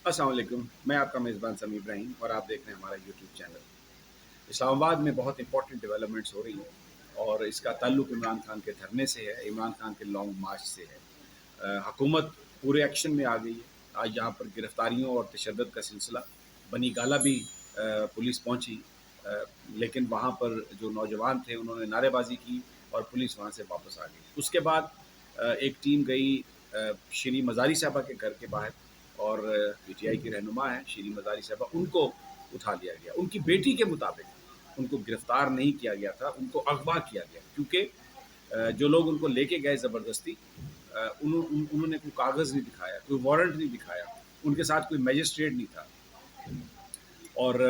अस्सलाम वालेकुम। मैं आपका मेज़बान समी इब्राहिम और आप देख रहे हैं हमारा यूट्यूब चैनल। इस्लामाबाद में बहुत इंपॉर्टेंट डेवलपमेंट्स हो रही हैं और इसका ताल्लुक इमरान खान के धरने से है, इमरान खान के लॉन्ग मार्च से है। हुकूमत पूरे एक्शन में आ गई है। आज यहाँ पर गिरफ्तारियों और तशद्दुद का सिलसिला, बनी गाला भी पुलिस पहुँची, लेकिन वहाँ पर जो नौजवान थे उन्होंने नारेबाजी की और पुलिस वहाँ से वापस आ गई। उसके बाद एक टीम गई श्री मज़ारी साहबा के घर के बाहर और पीटीआई की रहनुमा है श्री मज़ारी साहबा, उनको उठा लिया गया। उनकी बेटी के मुताबिक उनको गिरफ्तार नहीं किया गया था, उनको अगवा किया गया, क्योंकि जो लोग उनको लेके गए ज़बरदस्ती, उन्होंने कोई कागज़ नहीं दिखाया, कोई वारंट नहीं दिखाया, उनके साथ कोई मजिस्ट्रेट नहीं था। और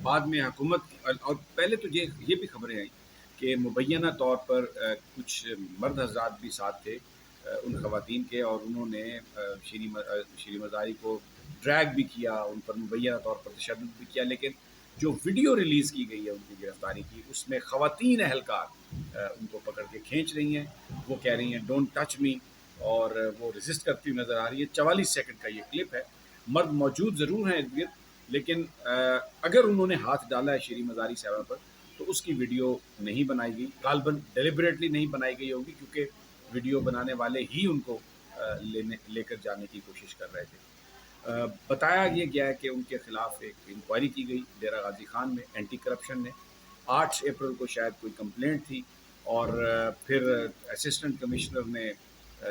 बाद में हुकूमत और पहले तो ये भी खबरें आई कि मुबैना तौर पर कुछ मर्द हजरात भी साथ थे उन खवातीन के, और उन्होंने श्री मज़ारी को ड्रैग भी किया, उन पर मुबैना तौर पर तशद्दुद भी किया। लेकिन जो वीडियो रिलीज़ की गई है उनकी गिरफ्तारी की, उसमें खवातीन अहलकार उनको पकड़ के खींच रही हैं, वो कह रही हैं डोंट टच मी, और वो रेजिस्ट करती हुई नज़र आ रही है। 44 सेकंड का ये क्लिप है। मर्द मौजूद ज़रूर हैं इर्द गिर्द, लेकिन अगर उन्होंने हाथ डाला है श्री मज़ारी साहबा पर तो उसकी वीडियो नहीं बनाई गई, गालबन डेलिबरेटली नहीं बनाई गई होगी, क्योंकि वीडियो बनाने वाले ही उनको लेकर जाने की कोशिश कर रहे थे। बताया ये गया है कि उनके खिलाफ एक इंक्वायरी की गई डेरा गाजी खान में, एंटी करप्शन ने। 8 अप्रैल को शायद कोई कंप्लेंट थी, और फिर असिस्टेंट कमिश्नर ने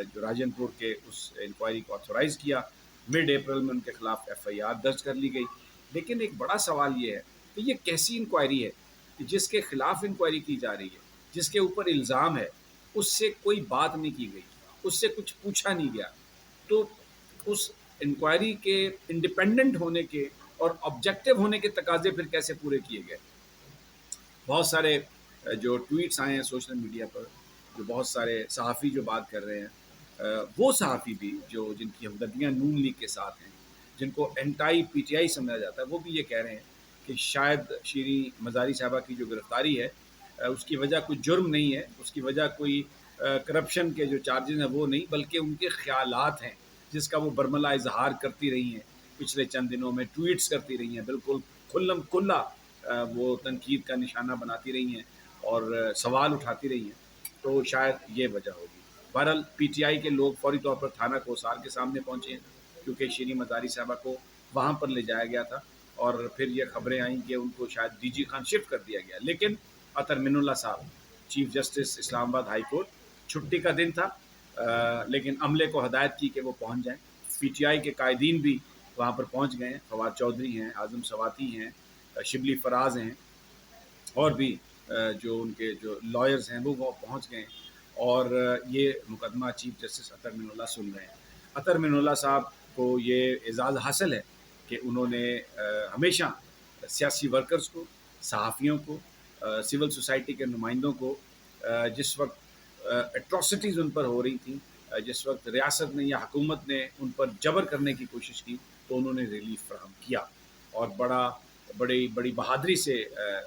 जो राजनपुर के उस इंक्वायरी को ऑथोराइज़ किया। मिड अप्रैल में उनके खिलाफ एफआईआर दर्ज कर ली गई। लेकिन एक बड़ा सवाल ये है कि ये कैसी इंक्वायरी है कि जिसके खिलाफ इंक्वायरी की जा रही है, जिसके ऊपर इल्ज़ाम है, उससे कोई बात नहीं की गई, उससे कुछ पूछा नहीं गया। तो उस इंक्वायरी के इंडिपेंडेंट होने के और ऑब्जेक्टिव होने के तकाजे फिर कैसे पूरे किए गए? बहुत सारे जो ट्वीट्स आए हैं सोशल मीडिया पर, जो बहुत सारे सहाफ़ी जो बात कर रहे हैं, वो सहाफ़ी भी जो जिनकी हमदर्दियाँ नून लीग के साथ हैं, जिनको एंटाई पीटीआई समझा जाता है, वो भी ये कह रहे हैं कि शायद श्री मज़ारी साहबा की जो गिरफ्तारी है उसकी वजह कोई जुर्म नहीं है, उसकी वजह कोई करप्शन के जो चार्जेस हैं वो नहीं, बल्कि उनके ख़्यालात हैं, जिसका वो बरमला इजहार करती रही हैं पिछले चंद दिनों में, ट्वीट्स करती रही हैं, बिल्कुल खुल्लम खुल्ला वो तनकीद का निशाना बनाती रही हैं और सवाल उठाती रही हैं। तो शायद ये वजह होगी। बहरहाल पीटीआई के लोग फौरी तौर पर थाना कोसार के सामने पहुंचे हैं, क्योंकि श्री मज़ारी साहबा को वहाँ पर ले जाया गया था, और फिर ये खबरें आईं कि उनको शायद डीजी खान शिफ्ट कर दिया गया। लेकिन अतर मिनुल्लाह साहब, chief justice Islamabad high court, छुट्टी का दिन था, लेकिन अमले को हदायत की कि वो पहुँच जाएँ। पीटीआई के कायदीन भी वहाँ पर पहुँच गए हैं, फवाद चौधरी हैं, आज़म सवाती हैं, शिबली फराज हैं, और भी जो उनके जो लॉयर्स हैं वो पहुंच गए, और ये मुकदमा चीफ जस्टिस अतर मिनुल्लाह सुन रहे हैं। अतर मिनुल्लाह साहब को ये एजाज़ हासिल है कि उन्होंने हमेशा सियासी वर्कर्स को, सहाफ़ियों को, सिविल सोसाइटी के नुमाइंदों को, जिस वक्त एट्रॉसिटीज़ उन पर हो रही थी, जिस वक्त रियासत ने या हुकूमत ने उन पर जबर करने की कोशिश की, तो उन्होंने रिलीफ फराहम किया, और बड़ी बड़ी बहादुरी से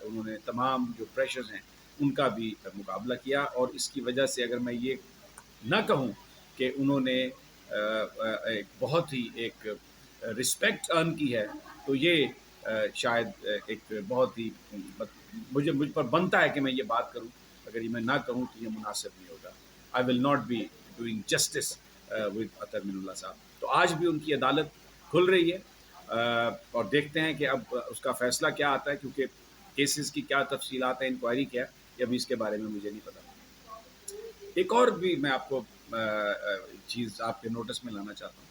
उन्होंने तमाम जो प्रेशर्स हैं उनका भी मुकाबला किया। और इसकी वजह से अगर मैं ये ना कहूँ कि उन्होंने एक बहुत ही एक रिस्पेक्ट अर्न की है, तो ये शायद एक बहुत ही मुझ पर बनता है कि मैं ये बात करूँ। अगर ये मैं ना कहूँ तो ये मुनासिब नहीं होगा। I will not be doing justice with Athar Minallah साहब। तो आज भी उनकी अदालत खुल रही है, और देखते हैं कि अब उसका फ़ैसला क्या आता है, क्योंकि केसेस की क्या तफसीलात हैं, इंक्वायरी क्या है, ये अभी इसके बारे में मुझे नहीं पता। एक और भी मैं आपको चीज़ आपके नोटिस में लाना चाहता हूँ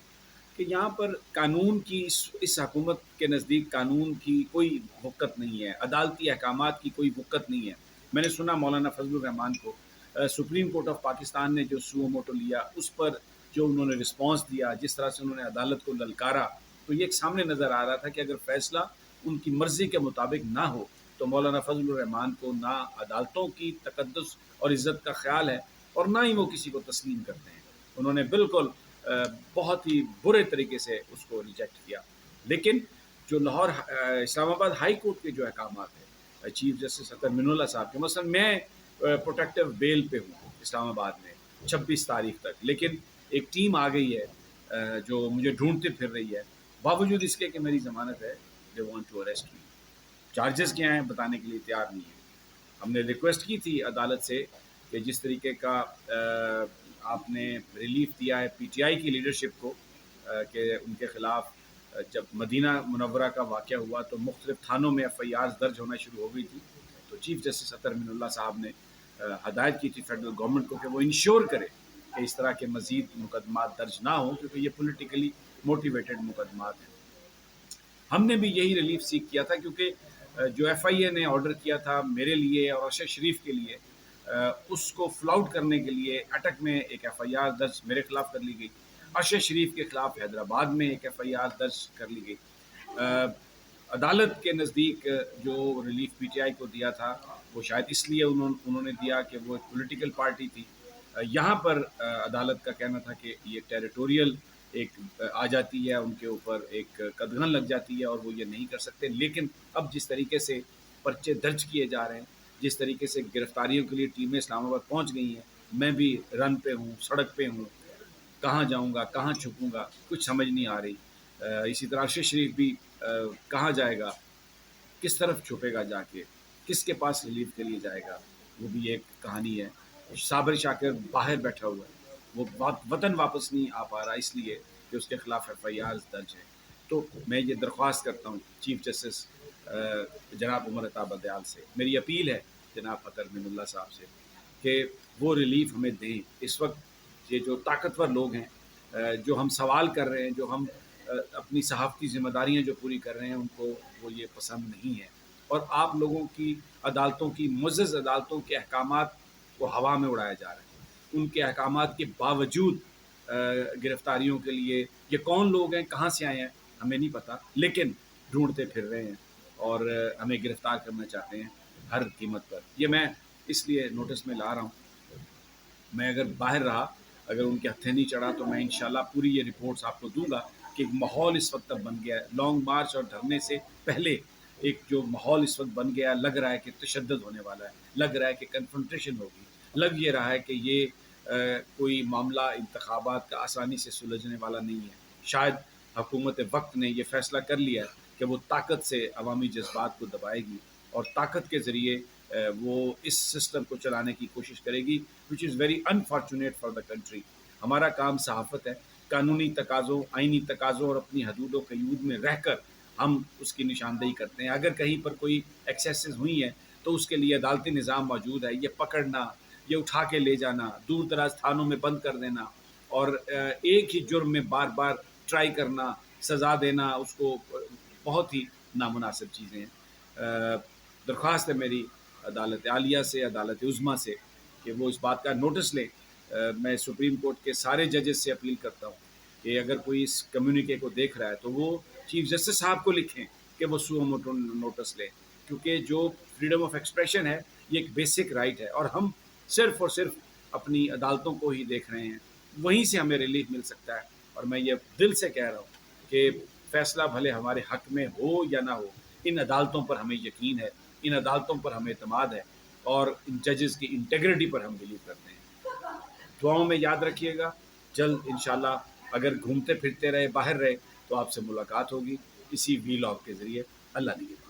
कि यहाँ पर कानून की इस हुकूमत के नज़दीक कानून की कोई वक़्त नहीं है, अदालती अहकामात की कोई वक़्त नहीं है। मैंने सुना मौलाना फजलुर रहमान को सुप्रीम कोर्ट ऑफ पाकिस्तान ने जो सुओ मोटो लिया, उस पर जो उन्होंने रिस्पॉन्स दिया, जिस तरह से उन्होंने अदालत को ललकारा, तो ये एक सामने नज़र आ रहा था कि अगर फ़ैसला उनकी मर्ज़ी के मुताबिक ना हो तो मौलाना फजलुर रहमान को ना अदालतों की तकद्दुस और इज़्ज़त का ख़्याल है, और ना ही वो किसी को तस्लीम करते हैं। उन्होंने बिल्कुल बहुत ही बुरे तरीके से उसको रिजेक्ट किया। लेकिन जो लाहौर इस्लामाबाद हाई कोर्ट के जो अहकामात है चीफ जस्टिस अतर मिनुल्लाह साहब के, मसलन मैं प्रोटेक्टिव बेल पे हूँ इस्लामाबाद में 26 तारीख तक, लेकिन एक टीम आ गई है जो मुझे ढूंढते फिर रही है। باوجود اس کے کہ میری ضمانت ہے they want to arrest me. Charges کیا ہیں بتانے کے لیے تیار نہیں ہیں. ہم نے ریکویسٹ کی تھی عدالت سے کہ جس طریقے کا آپ نے ریلیف دیا ہے پی ٹی آئی کی لیڈرشپ کو کہ ان کے خلاف جب مدینہ منورہ کا واقعہ ہوا تو مختلف تھانوں میں ایف آئی آرز درج ہونا شروع ہو گئی تھی. تو چیف جسٹس اطہر امین اللہ صاحب نے ہدایت کی تھی فیڈرل گورنمنٹ کو کہ وہ انشور کرے کہ اس طرح کے مزید مقدمات درج نہ ہوں کیونکہ یہ پولیٹیکلی موٹیویٹڈ مقدمات ہیں. ہم نے بھی یہی ریلیف سیکھ کیا تھا کیونکہ جو ایف آئی اے نے آرڈر کیا تھا میرے لیے اور ارشد شریف کے لیے اس کو فلاؤٹ کرنے کے لیے اٹک میں ایک ایف آئی آر درج میرے خلاف کر لی گئی. ارشد شریف کے خلاف حیدرآباد میں ایک ایف آئی آر درج کر لی گئی. عدالت کے نزدیک جو ریلیف پی ٹی آئی کو دیا تھا وہ شاید اس لیے انہوں نے دیا کہ وہ ایک پولیٹیکل پارٹی تھی. یہاں پر عدالت کا کہنا تھا کہ یہ ٹیریٹوریل ایک آ جاتی ہے ان کے اوپر ایک قدغن لگ جاتی ہے اور وہ یہ نہیں کر سکتے. لیکن اب جس طریقے سے پرچے درج کیے جا رہے ہیں, جس طریقے سے گرفتاریوں کے لیے ٹیمیں اسلام آباد پہنچ گئی ہیں, میں بھی رن پہ ہوں, سڑک پہ ہوں, کہاں جاؤں گا, کہاں چھپوں گا, کچھ سمجھ نہیں آ رہی. اسی طرح ارشد شریف بھی کہاں جائے گا, کس طرف چھپے گا, جا کے کس کے پاس ریلیف کے لیے جائے گا, وہ بھی ایک کہانی ہے. صابر شاکر باہر بیٹھا ہوا ہے, وہ وطن واپس نہیں آ پا رہا اس لیے کہ اس کے خلاف ایف آئی آر درج ہے. تو میں یہ درخواست کرتا ہوں چیف جسٹس جناب عمر عطا بدیال سے, میری اپیل ہے جناب اطہر امین اللہ صاحب سے کہ وہ ریلیف ہمیں دیں. اس وقت یہ جو طاقتور لوگ ہیں جو ہم سوال کر رہے ہیں, جو ہم اپنی صحافتی ذمہ داریاں جو پوری کر رہے ہیں, ان کو وہ یہ پسند نہیں ہے. اور آپ لوگوں کی عدالتوں کی معزز عدالتوں کے احکامات کو ہوا میں اڑایا جا رہا ہے. ان کے احکامات کے باوجود گرفتاریوں کے لیے یہ کون لوگ ہیں, کہاں سے آئے ہیں, ہمیں نہیں پتہ, لیکن ڈھونڈتے پھر رہے ہیں اور ہمیں گرفتار کرنا چاہتے ہیں ہر قیمت پر. یہ میں اس لیے نوٹس میں لا رہا ہوں. میں اگر باہر رہا, اگر ان کے ہتھے نہیں چڑھا, تو میں انشاءاللہ پوری یہ رپورٹس آپ کو دوں گا کہ ایک ماحول اس وقت تک بن گیا ہے. لانگ مارچ اور دھرنے سے پہلے ایک جو ماحول اس وقت بن گیا ہے, لگ رہا ہے کہ تشدد ہونے والا ہے, لگ رہا ہے کہ کنفرنٹیشن ہوگی, لگ یہ رہا ہے کہ یہ کوئی معاملہ انتخابات کا آسانی سے سلجھنے والا نہیں ہے. شاید حکومت وقت نے یہ فیصلہ کر لیا کہ وہ طاقت سے عوامی جذبات کو دبائے گی اور طاقت کے ذریعے وہ اس سسٹم کو چلانے کی کوشش کرے گی, which is very unfortunate for the country. ہمارا کام صحافت ہے, قانونی تقاضوں, آئینی تقاضوں اور اپنی حدود و قیود میں رہ کر ہم اس کی نشاندہی کرتے ہیں. اگر کہیں پر کوئی ایکسیسز ہوئی ہیں تو اس کے لیے عدالتی نظام موجود ہے. یہ پکڑنا, یہ اٹھا کے لے جانا, دور دراز تھانوں میں بند کر دینا اور ایک ہی جرم میں بار بار ٹرائی کرنا, سزا دینا, اس کو بہت ہی نامناسب چیزیں ہیں. درخواست ہے میری عدالت عالیہ سے, عدالت عظمیٰ سے کہ وہ اس بات کا نوٹس لیں. میں سپریم کورٹ کے سارے ججز سے اپیل کرتا ہوں کہ اگر کوئی اس کمیونیکے کو دیکھ رہا ہے تو وہ چیف جسٹس صاحب کو لکھیں کہ وہ سو موٹو نوٹس لیں, کیونکہ جو فریڈم آف ایکسپریشن ہے یہ ایک بیسک رائٹ ہے اور ہم صرف اور صرف اپنی عدالتوں کو ہی دیکھ رہے ہیں, وہیں سے ہمیں ریلیف مل سکتا ہے. اور میں یہ دل سے کہہ رہا ہوں کہ فیصلہ بھلے ہمارے حق میں ہو یا نہ ہو, ان عدالتوں پر ہمیں یقین ہے, ان عدالتوں پر ہمیں اعتماد ہے اور ان ججز کی انٹیگریٹی پر ہم بلیو کرتے ہیں. دعاؤں میں یاد رکھیے گا. جلد انشاءاللہ اگر گھومتے پھرتے رہے, باہر رہے, تو آپ سے ملاقات ہوگی اسی وی لاگ کے ذریعے. اللہ نگہبان.